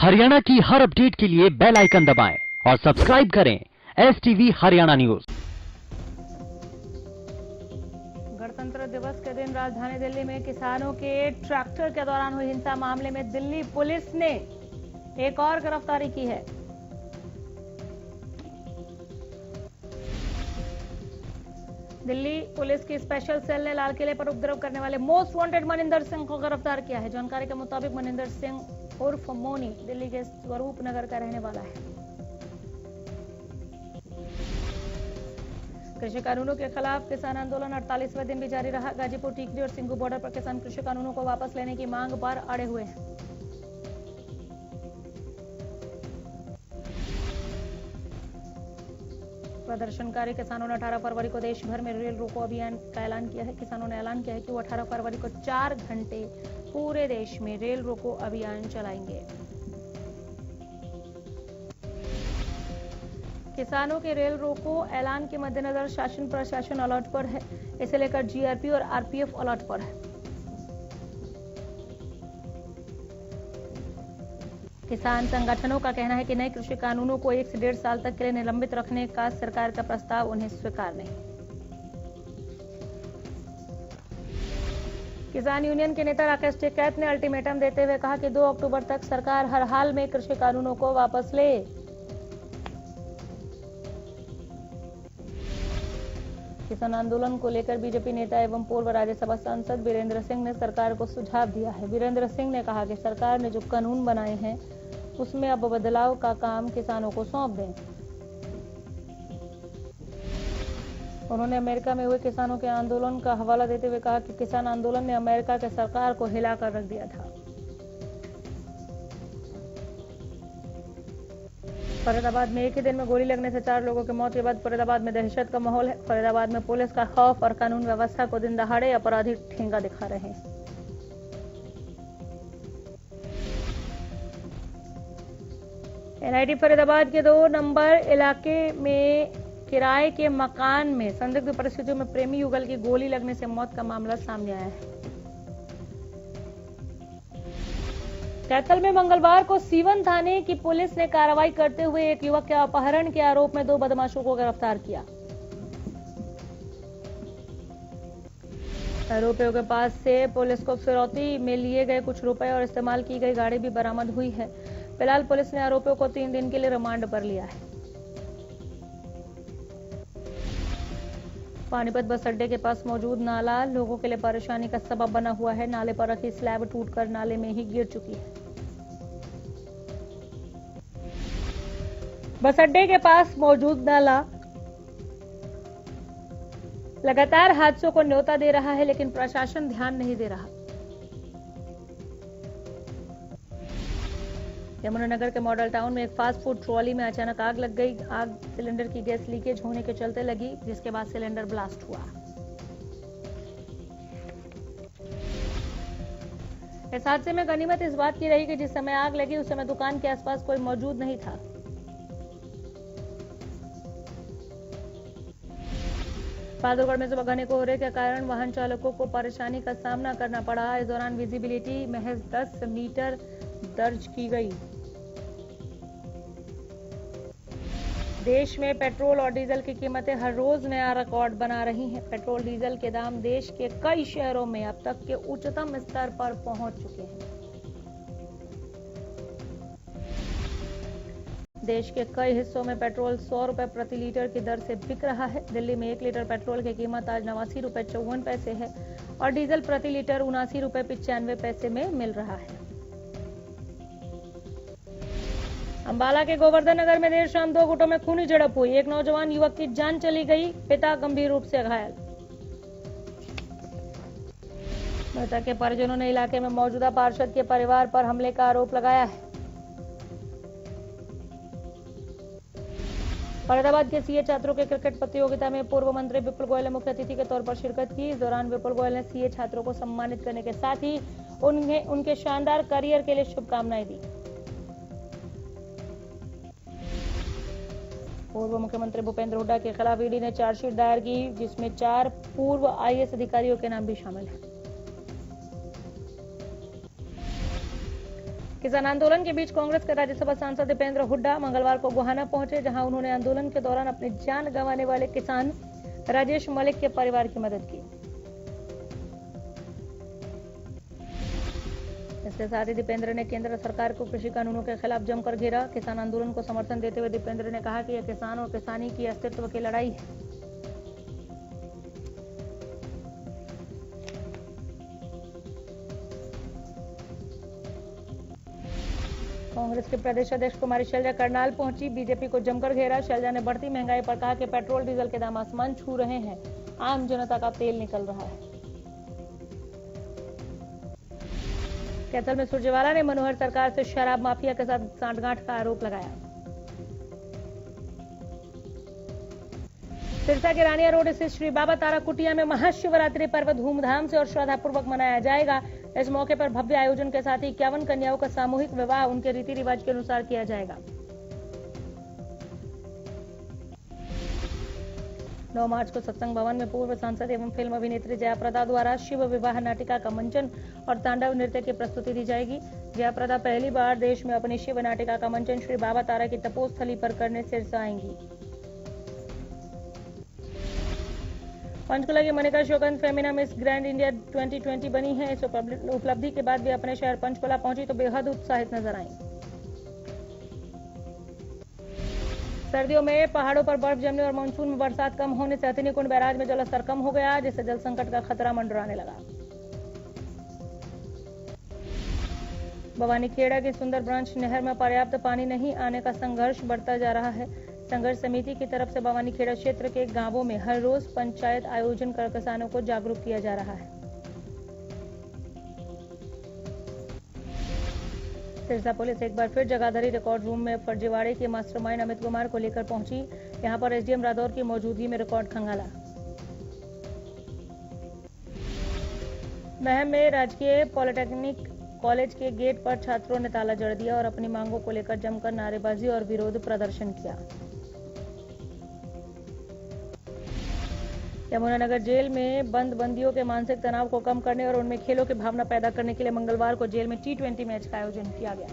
हरियाणा की हर अपडेट के लिए बेल आइकन दबाएं और सब्सक्राइब करें STV हरियाणा न्यूज। गणतंत्र दिवस के दिन राजधानी दिल्ली में किसानों के ट्रैक्टर के दौरान हुई हिंसा मामले में दिल्ली पुलिस ने एक और गिरफ्तारी की है। दिल्ली पुलिस की स्पेशल सेल ने लाल किले पर उपद्रव करने वाले मोस्ट वांटेड मनिंदर सिंह को गिरफ्तार किया है। जानकारी के मुताबिक मनिंदर सिंह उर्फ मोनी दिल्ली के स्वरूप नगर का रहने वाला है। कृषि कानूनों के खिलाफ किसान आंदोलन 48वें दिन भी जारी रहा। गाजीपुर, टीकरी और सिंघू बॉर्डर पर किसान कृषि कानूनों को वापस लेने की मांग पर अड़े हुए हैं। प्रदर्शनकारी किसानों ने 18 फरवरी को देश भर में रेल रोको अभियान का ऐलान किया है। किसानों ने ऐलान किया है कि वो 18 फरवरी को 4 घंटे पूरे देश में रेल रोको अभियान चलाएंगे। किसानों के रेल रोको ऐलान के मद्देनजर शासन प्रशासन अलर्ट पर है। इसे लेकर GRP और RPF अलर्ट पर है। किसान संगठनों का कहना है कि नए कृषि कानूनों को 1 से 1.5 साल तक के लिए निलंबित रखने का सरकार का प्रस्ताव उन्हें स्वीकार नहीं। किसान यूनियन के नेता राकेश टिकैत ने अल्टीमेटम देते हुए कहा कि 2 अक्टूबर तक सरकार हर हाल में कृषि कानूनों को वापस ले। किसान आंदोलन को लेकर बीजेपी नेता एवं पूर्व राज्यसभा सांसद वीरेंद्र सिंह ने सरकार को सुझाव दिया है। वीरेंद्र सिंह ने कहा कि सरकार ने जो कानून बनाए हैं उसमें अब बदलाव का काम किसानों को सौंप दें। उन्होंने अमेरिका में हुए किसानों के आंदोलन का हवाला देते हुए कहा कि किसान आंदोलन ने अमेरिका के सरकार को हिलाकर रख दिया था। फरीदाबाद में एक ही दिन में गोली लगने से 4 लोगों की मौत के बाद फरीदाबाद में दहशत का माहौल है। फरीदाबाद में पुलिस का खौफ और कानून व्यवस्था को दिन दहाड़े अपराधी ठेंगा दिखा रहे हैं। NIT फरीदाबाद के 2 नंबर इलाके में किराए के मकान में संदिग्ध परिस्थितियों में प्रेमी युगल की गोली लगने से मौत का मामला सामने आया है। कैथल में मंगलवार को सीवन थाने की पुलिस ने कार्रवाई करते हुए एक युवक के अपहरण के आरोप में 2 बदमाशों को गिरफ्तार किया। आरोपियों के पास से पुलिस को फिरौती में लिए गए कुछ रुपए और इस्तेमाल की गई गाड़ी भी बरामद हुई है। फिलहाल पुलिस ने आरोपियों को 3 दिन के लिए रिमांड पर लिया है। पानीपत बस अड्डे के पास मौजूद नाला लोगों के लिए परेशानी का सबब बना हुआ है। नाले पर रखी स्लैब टूटकर नाले में ही गिर चुकी है। बस अड्डे के पास मौजूद नाला लगातार हादसों को न्योता दे रहा है, लेकिन प्रशासन ध्यान नहीं दे रहा। यमुनानगर के मॉडल टाउन में एक फास्ट फूड ट्रॉली में अचानक आग लग गई। आग सिलेंडर की गैस लीकेज होने के चलते लगी, जिसके बाद सिलेंडर ब्लास्ट हुआ। इस हादसे में गनीमत इस बात की रही कि जिस समय आग लगी उस समय दुकान के आसपास कोई मौजूद नहीं था। बहादुरगढ़ में सुबह घने कोहरे के कारण वाहन चालकों को परेशानी का सामना करना पड़ा। इस दौरान विजिबिलिटी महज 10 मीटर दर्ज की गई। देश में पेट्रोल और डीजल की कीमतें हर रोज नया रिकॉर्ड बना रही हैं। पेट्रोल डीजल के दाम देश के कई शहरों में अब तक के उच्चतम स्तर पर पहुंच चुके हैं। देश के कई हिस्सों में पेट्रोल 100 रुपए प्रति लीटर की दर से बिक रहा है। दिल्ली में 1 लीटर पेट्रोल की कीमत आज 89 रुपए 54 पैसे है और डीजल प्रति लीटर 79 रुपए 95 पैसे में मिल रहा है। अंबाला के गोवर्धन नगर में देर शाम 2 गुटों में खूनी झड़प हुई। एक नौजवान युवक की जान चली गई, पिता गंभीर रूप से घायल। मृतक के परिजनों ने इलाके में मौजूदा पार्षद के परिवार पर हमले का आरोप लगाया है। फरीदाबाद के CA छात्रों के क्रिकेट प्रतियोगिता में पूर्व मंत्री विपुल गोयल ने मुख्य अतिथि के तौर पर शिरकत की। इस दौरान विपुल गोयल ने CA छात्रों को सम्मानित करने के साथ ही उन्हें उनके शानदार करियर के लिए शुभकामनाएं दी। पूर्व मुख्यमंत्री भूपेंद्र हुड्डा के खिलाफ ईडी ने चार्जशीट दायर की, जिसमें 4 पूर्व IAS अधिकारियों के नाम भी शामिल हैं। किसान आंदोलन के बीच कांग्रेस के राज्यसभा सांसद दीपेंद्र हुड्डा मंगलवार को गोहाना पहुंचे, जहां उन्होंने आंदोलन के दौरान अपनी जान गंवाने वाले किसान राजेश मलिक के परिवार की मदद की। इसके साथ ही दीपेंद्र ने केंद्र सरकार को कृषि कानूनों के खिलाफ जमकर घेरा। किसान आंदोलन को समर्थन देते हुए दीपेंद्र ने कहा कि यह किसान और किसानी की अस्तित्व की लड़ाई है। कांग्रेस के प्रदेश अध्यक्ष कुमारी शैलजा करनाल पहुंची, बीजेपी को जमकर घेरा। शैलजा ने बढ़ती महंगाई पर कहा कि पेट्रोल डीजल के दाम आसमान छू रहे हैं, आम जनता का तेल निकल रहा है। कैथल में सुरजेवाला ने मनोहर सरकार से शराब माफिया के साथ सांठगांठ का आरोप लगाया। सिरसा के रानिया रोड स्थित श्री बाबा तारा कुटिया में महाशिवरात्रि पर्व धूमधाम से और श्रद्धापूर्वक मनाया जाएगा। इस मौके पर भव्य आयोजन के साथ ही 51 कन्याओं का सामूहिक विवाह उनके रीति रिवाज के अनुसार किया जाएगा। 9 मार्च को सत्संग भवन में पूर्व सांसद एवं फिल्म अभिनेत्री जयाप्रदा द्वारा शिव विवाह नाटिका का मंचन और तांडव नृत्य की प्रस्तुति दी जाएगी। जयाप्रदा पहली बार देश में अपनी शिव नाटिका का मंचन श्री बाबा तारा की तपोस्थली पर करने सिरसा आएंगी। पंचकुला की Manika Sheokand Femina Miss Grand India 2020 बनी है। इस उपलब्धि के बाद भी अपने शहर पंचकुला पहुंची तो बेहद उत्साहित नजर आई। सर्दियों में पहाड़ों पर बर्फ जमने और मानसून में बरसात कम होने से हथिनीकुंड बैराज में जलस्तर कम हो गया, जिससे जल संकट का खतरा मंडराने लगा। भवानीखेड़ा की सुंदर ब्रांच नहर में पर्याप्त पानी नहीं आने का संघर्ष बढ़ता जा रहा है। संघर्ष समिति की तरफ से भवानीखेड़ा क्षेत्र के गांवों में हर रोज पंचायत आयोजन कर किसानों को जागरूक किया जा रहा है। सिरसा पुलिस एक बार फिर जगाधरी रिकॉर्ड रूम में फर्जीवाड़े के मास्टरमाइंड अमित कुमार को लेकर पहुंची। यहां पर एसडीएम रादौर की मौजूदगी में रिकॉर्ड खंगाला। महम में राजकीय पॉलिटेक्निक कॉलेज के गेट पर छात्रों ने ताला जड़ दिया और अपनी मांगों को लेकर जमकर नारेबाजी और विरोध प्रदर्शन किया। यमुनानगर जेल में बंद बंदियों के मानसिक तनाव को कम करने और उनमें खेलों की भावना पैदा करने के लिए मंगलवार को जेल में T20 मैच का आयोजन किया गया।